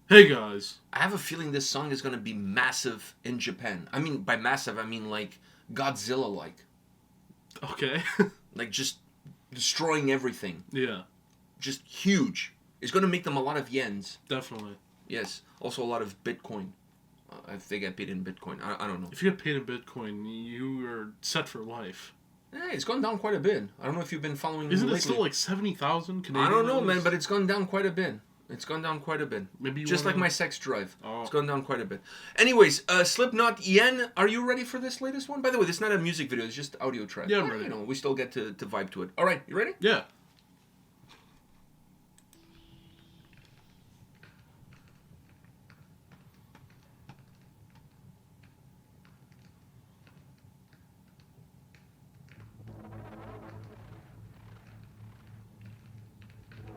Hey guys. I have a feeling this song is going to be massive in Japan. I mean, by massive, I mean like Godzilla-like. Okay. Like just destroying everything. Yeah. Just huge. It's going to make them a lot of yens. Definitely. Yes. Also a lot of Bitcoin. If they get paid in Bitcoin. I don't know. If you get paid in Bitcoin, you are set for life. Hey, it's gone down quite a bit. I don't know if you've been following Isn't lately. it still like 70,000 Canadian? I don't know, man, but it's gone down quite a bit. It's gone down quite a bit. Maybe just like my sex drive. Oh. It's gone down quite a bit. Anyways, Slipknot, Yen, are you ready for this latest one? By the way, this is not a music video. It's just audio track. Yeah, I'm ready. You know, we still get to vibe to it. All right, you ready? Yeah.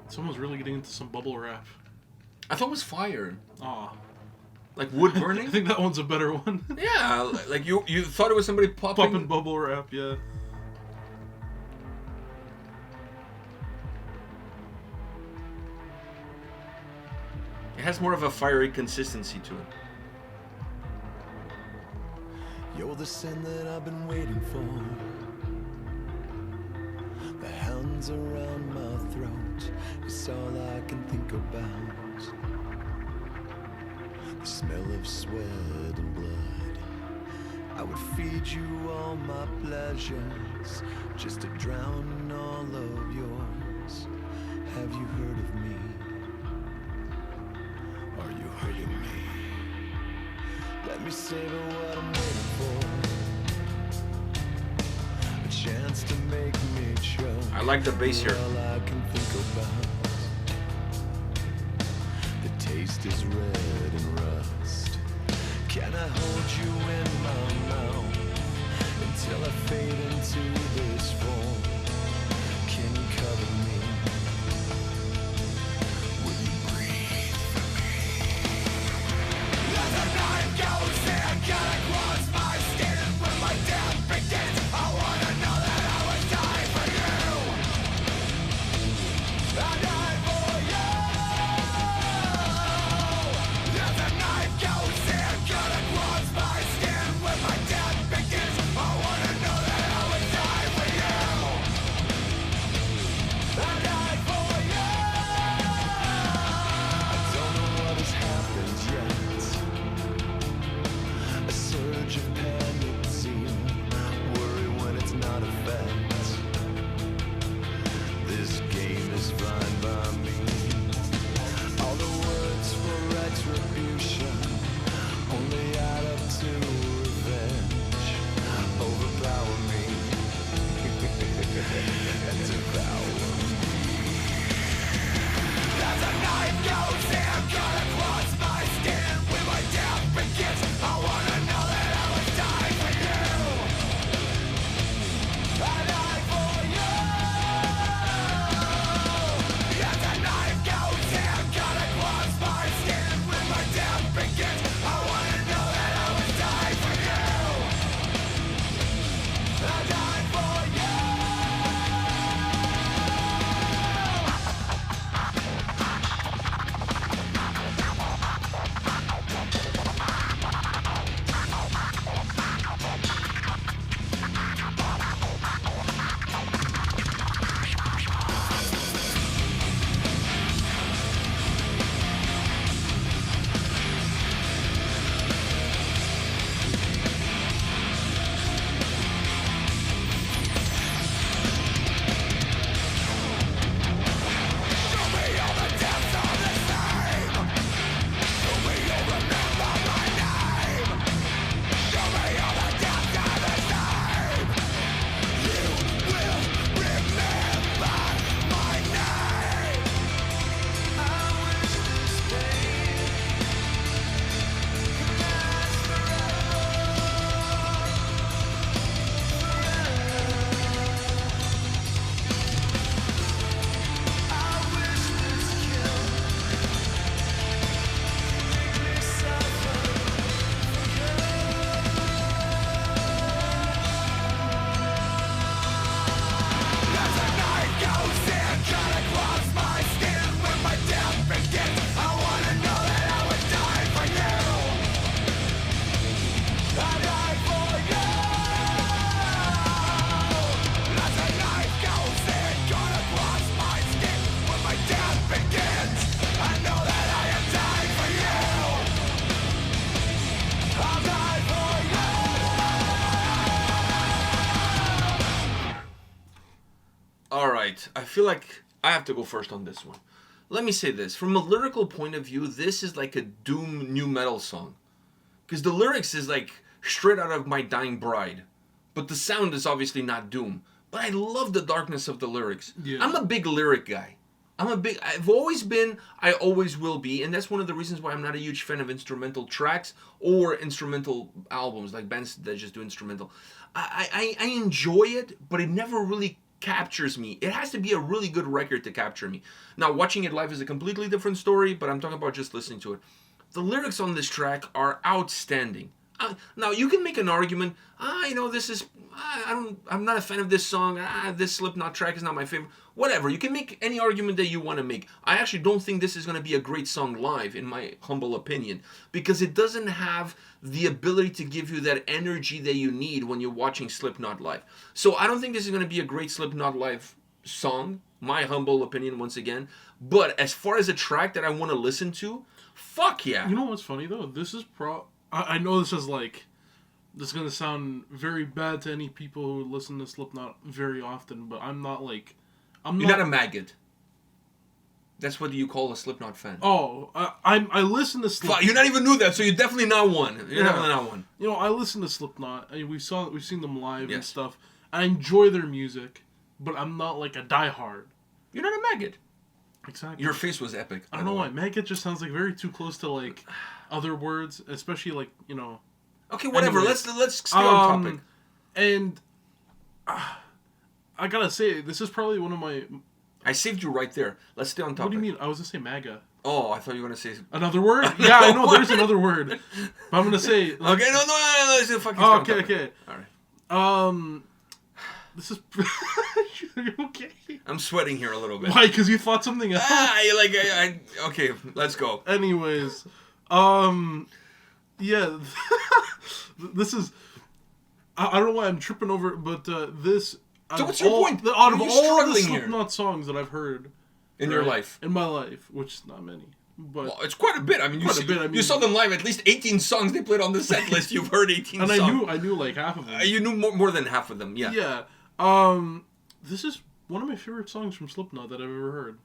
Someone's really getting into some bubble wrap. I thought it was fire. Aw. Like wood burning? I think that one's a better one. Yeah, like you thought it was somebody Popping bubble wrap, yeah. It has more of a fiery consistency to it. You're the sin that I've been waiting for. The hands around my throat, it's all I can think about. The smell of sweat and blood. I would feed you all my pleasures, just to drown in all of yours. Have you heard of me? Are you hurting me? Let me savor what I'm waiting for. A chance to make me choke. I like the bass here. All I can think about. The taste is red and rust. Can I hold you in my mouth until I fade into this form? Can you cover me? Will you breathe for me? As the night goes in, can I cross my skin when my death begins? I wanna know that I was dying for you. I died for you. As the night goes in, can I cross my skin when my death right. I feel like I have to go first on this one. Let me say this. From a lyrical point of view, this is like a doom new metal song. Because the lyrics is like straight out of My Dying Bride. But the sound is obviously not doom. But I love the darkness of the lyrics. Yeah. I'm a big lyric guy. I've always been, I always will be, and that's one of the reasons why I'm not a huge fan of instrumental tracks or instrumental albums, like bands that just do instrumental. I enjoy it, but it never really captures me. It has to be a really good record to capture me. Now, watching it live is a completely different story, but I'm talking about just listening to it. The lyrics on this track are outstanding. Now, you can make an argument, this is, I'm not a fan of this song, this Slipknot track is not my favorite. Whatever, you can make any argument that you want to make. I actually don't think this is going to be a great song live, in my humble opinion, because it doesn't have the ability to give you that energy that you need when you're watching Slipknot live. So I don't think this is going to be a great Slipknot live song, my humble opinion once again. But as far as a track that I want to listen to, fuck yeah. You know what's funny though? This is I know this is this is going to sound very bad to any people who listen to Slipknot very often, but I'm not You're not a maggot. That's what you call a Slipknot fan. Oh, I listen to Slipknot. You not even knew that, so you're definitely not one. You're definitely not one. I listen to Slipknot. I mean, we've seen them live and stuff. I enjoy their music, but I'm not like a diehard. You're not a maggot. Exactly. Your face was epic. I don't know why. Maggot just sounds like very too close to other words, especially Okay, whatever. Anyways, let's stay on topic. And I gotta say, this is probably one of my. I saved you right there. Let's stay on topic. What do you mean? I was gonna say MAGA. Oh, I thought you were gonna say another word. Yeah, I know. There's another word. But I'm gonna say. Okay, no. Let's fucking. Oh, okay. All right. This is. Are you okay? I'm sweating here a little bit. Why? Because you thought something else. Okay, let's go. Anyways, yeah. This is. I don't know why I'm tripping over it, but this. So what's your point? Out of all the Slipknot songs that I've heard in your life, in my life, which is not many, but well, it's quite a bit. I mean, you saw them live. At least 18 songs they played on the set list. You've heard 18 songs. And I knew like half of them. You knew more than half of them. Yeah. Yeah. This is one of my favorite songs from Slipknot that I've ever heard.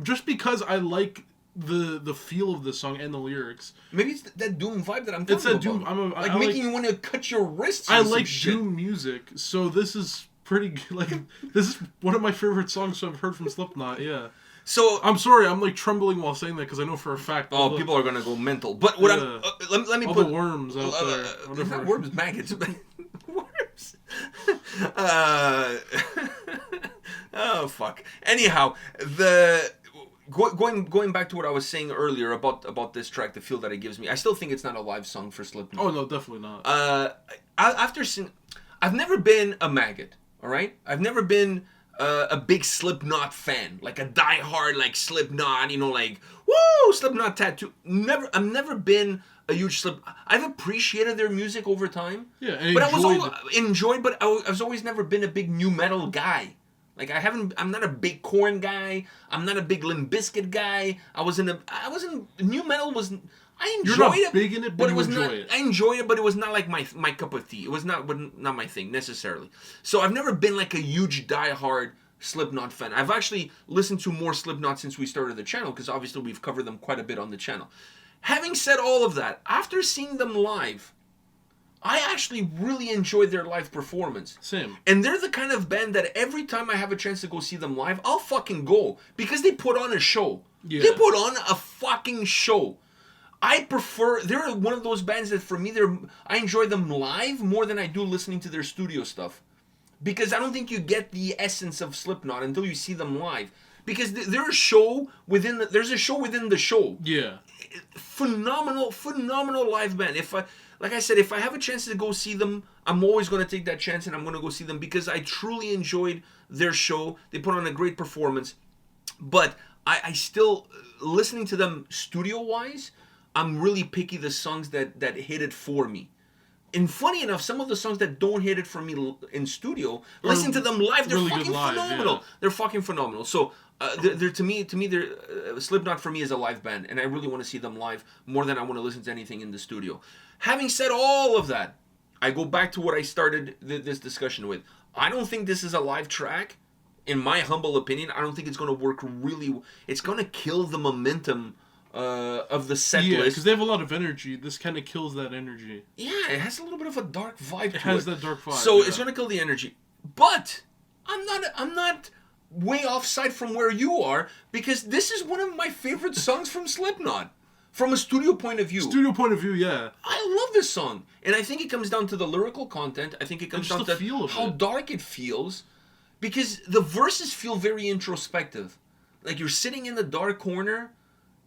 Just because I like the feel of the song and the lyrics. Maybe it's that doom vibe that I'm talking about. It's that doom. I making you want to cut your wrists. I like doom music, so this is pretty good. This is one of my favorite songs I've heard from Slipknot. Yeah. So I'm sorry, I'm trembling while saying that because I know for a fact. People are gonna go mental. But what let me all put the worms out there. Not worms, maggots. Worms. Oh fuck. Anyhow, going back to what I was saying earlier about this track, the feel that it gives me. I still think it's not a live song for Slipknot. Oh no, definitely not. I've never been a maggot. All right, I've never been a big Slipknot fan, like a diehard Slipknot. Woo, Slipknot tattoo. I've never been a huge I've appreciated their music over time. Yeah, but I was always never been a big new metal guy. I'm not a big Korn guy. I'm not a big Limp Bizkit guy. New metal was. I enjoyed it. Big in it, but it was not. I enjoyed it, but it was not like my cup of tea. It was not my thing necessarily. So I've never been like a huge diehard Slipknot fan. I've actually listened to more Slipknot since we started the channel because obviously we've covered them quite a bit on the channel. Having said all of that, after seeing them live, I actually really enjoyed their live performance. Same. And they're the kind of band that every time I have a chance to go see them live, I'll fucking go because they put on a show. Yeah. They put on a fucking show. They're one of those bands that for me, I enjoy them live more than I do listening to their studio stuff. Because I don't think you get the essence of Slipknot until you see them live. Because there's a show within the show. Yeah. Phenomenal live band. Like I said, if I have a chance to go see them, I'm always going to take that chance and I'm going to go see them because I truly enjoyed their show. They put on a great performance. But I still, listening to them studio-wise, I'm really picky the songs that hit it for me. And funny enough, some of the songs that don't hit it for me in studio, listen to them live, they're really fucking phenomenal. Yeah. They're fucking phenomenal. So, to me, Slipknot for me is a live band, and I really want to see them live more than I want to listen to anything in the studio. Having said all of that, I go back to what I started this discussion with. I don't think this is a live track in my humble opinion, I don't think it's going to work really. It's going to kill the momentum of the set Yeah, list. because they have a lot of energy. This kind of kills that energy. Yeah, it has a little bit of a dark vibe to it. It has that dark vibe. So it's going to kill the energy. But I'm not way offside from where you are, because this is one of my favorite songs from Slipknot. From a studio point of view. Studio point of view, yeah. I love this song. And I think it comes down to the lyrical content. I think it comes down to how dark it feels. Because the verses feel very introspective. Like you're sitting in the dark corner,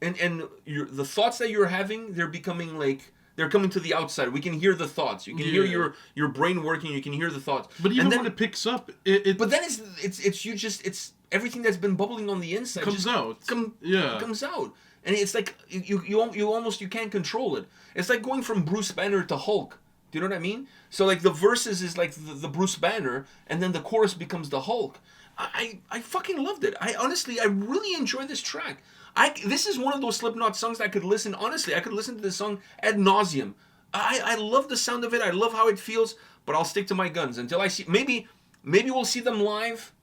and the thoughts that you're having, they're becoming like, they're coming to the outside. We can hear the thoughts. You can hear your brain working. You can hear the thoughts. But even when it picks up, but then it's everything that's been bubbling on the inside comes out. Comes out. And it's like you almost can't control it. It's like going from Bruce Banner to Hulk. Do you know what I mean? So like the verses is like the Bruce Banner, and then the chorus becomes the Hulk. I fucking loved it. I really enjoy this track. This is one of those Slipknot songs that I could listen. Honestly, I could listen to this song ad nauseum. I love the sound of it. I love how it feels. But I'll stick to my guns until I see. Maybe we'll see them live.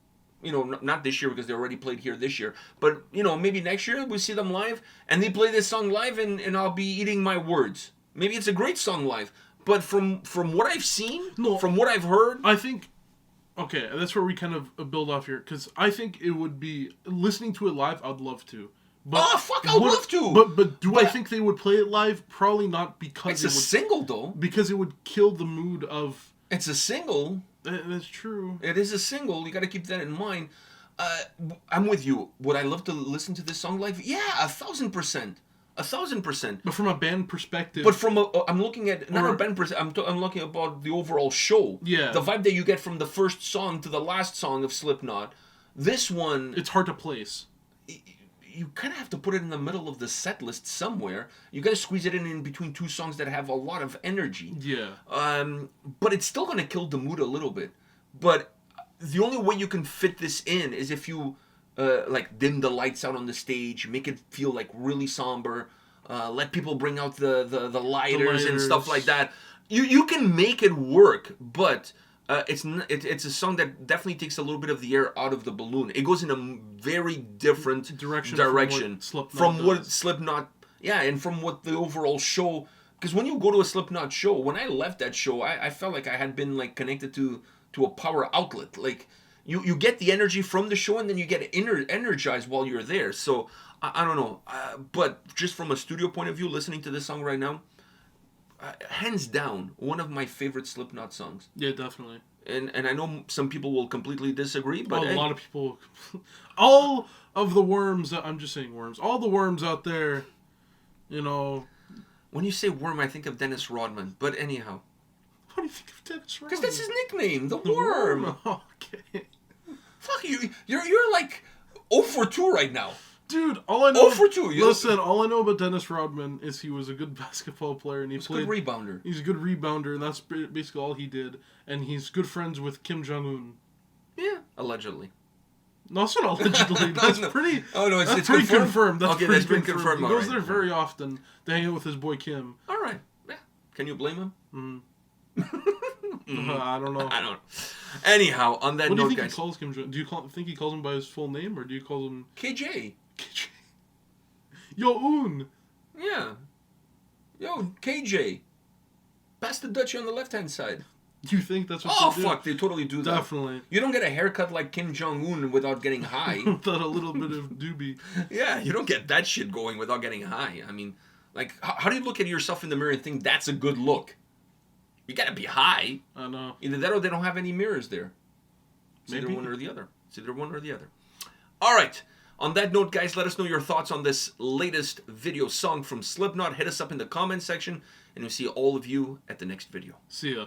You know, not this year because they already played here this year. But, you know, maybe next year we'll see them live and they play this song live and I'll be eating my words. Maybe it's a great song live. But from what I've seen, from what I've heard... I think... Okay, that's where we kind of build off here. Because I think it would be... Listening to it live, I'd love to. But I'd love to! But I think they would play it live? Probably not because it's a single, though. Because it would kill the mood of... It's a single... That's true. It is a single. You got to keep that in mind. I'm with you. Would I love to listen to this song live? Yeah, 1,000%. 1,000%. But from a band perspective... But I'm looking at... Not a band perspective. I'm looking about the overall show. Yeah. The vibe that you get from the first song to the last song of Slipknot. This one... It's hard to place. You kind of have to put it in the middle of the set list somewhere. You got to squeeze it in between two songs that have a lot of energy. Yeah. But it's still going to kill the mood a little bit. But the only way you can fit this in is if you like dim the lights out on the stage, make it feel like really somber, let people bring out the lighters and stuff like that. You can make it work, but it's a song that definitely takes a little bit of the air out of the balloon. It goes in a very different direction from what Slipknot, and from what the overall show. Because when you go to a Slipknot show, when I left that show, I felt like I had been like connected to a power outlet. Like you get the energy from the show, and then you get energized while you're there. So I don't know, but just from a studio point of view, listening to this song right now. Hands down, one of my favorite Slipknot songs. Yeah, definitely. And I know some people will completely disagree, but... a lot of people... All of the worms... I'm just saying worms. All the worms out there, you know... When you say worm, I think of Dennis Rodman. But anyhow. What do you think of Dennis Rodman? Because that's his nickname, the worm. Okay. Fuck you. You're like 0 for 2 right now. Dude, all I know... 0 for 2. Listen, all I know about Dennis Rodman is he was a good basketball player and he played... He's a good rebounder. He's a good rebounder, and that's basically all he did. And he's good friends with Kim Jong-un. Yeah, allegedly. No, it's not allegedly. That's pretty... Oh, no, it's pretty confirmed. That's pretty been confirmed. He goes there very often to hang out with his boy Kim. All right. Yeah. Can you blame him? I don't know. I don't. Anyhow, on that note, guys... What do you think he calls Kim Jong-un? Do you think he calls him by his full name, or do you call him... KJ. Yo-un. Yeah. Yo, KJ. Pass the Dutchie on the left-hand side. You think that's what they do? Oh, fuck. They totally do that. Definitely. You don't get a haircut like Kim Jong-un without getting high. Without a little bit of doobie. Yeah, you don't get that shit going without getting high. I mean, like, how do you look at yourself in the mirror and think that's a good look? You gotta be high. I know. Either that or they don't have any mirrors there. It's either one or the other. It's either one or the other. All right. On that note, guys, let us know your thoughts on this latest video song from Slipknot. Hit us up in the comment section, and we'll see all of you at the next video. See ya.